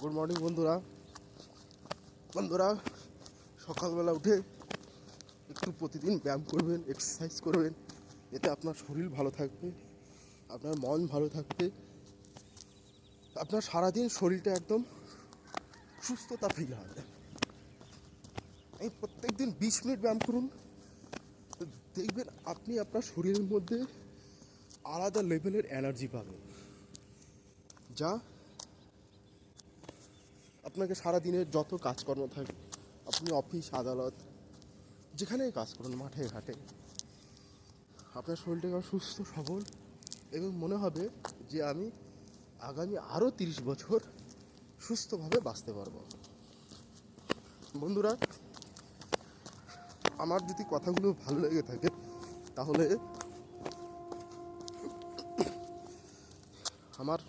Good morning বন্ধুরা। বন্ধুরা, সকালবেলা উঠে একটু প্রতিদিন ব্যায়াম করবেন, এক্সারসাইজ করবেন। এতে আপনার শরীর ভালো থাকবে, আপনার মন ভালো থাকবে, আপনার সারাদিন শরীরটা একদম সুস্থতা ফিল হবে। এই প্রত্যেক দিন 20 মিনিট ব্যায়াম করুন, দেখবেন আপনি আপনার শরীরের মধ্যে আলাদা লেভেলের এনার্জি পাবেন, যা আপনাকে সারাদিনের যত কাজকর্ম থাকে, আপনি অফিস আদালত যেখানেই কাজ করুন, মাঠে ঘাটে, আপনার শরীরটাকে সুস্থ সবল এবং মনে হবে যে আমি আগামী আরও 30 বছর সুস্থভাবে বাঁচতে পারবো। বন্ধুরা, আমার যদি কথাগুলো ভালো লেগে থাকে তাহলে আমার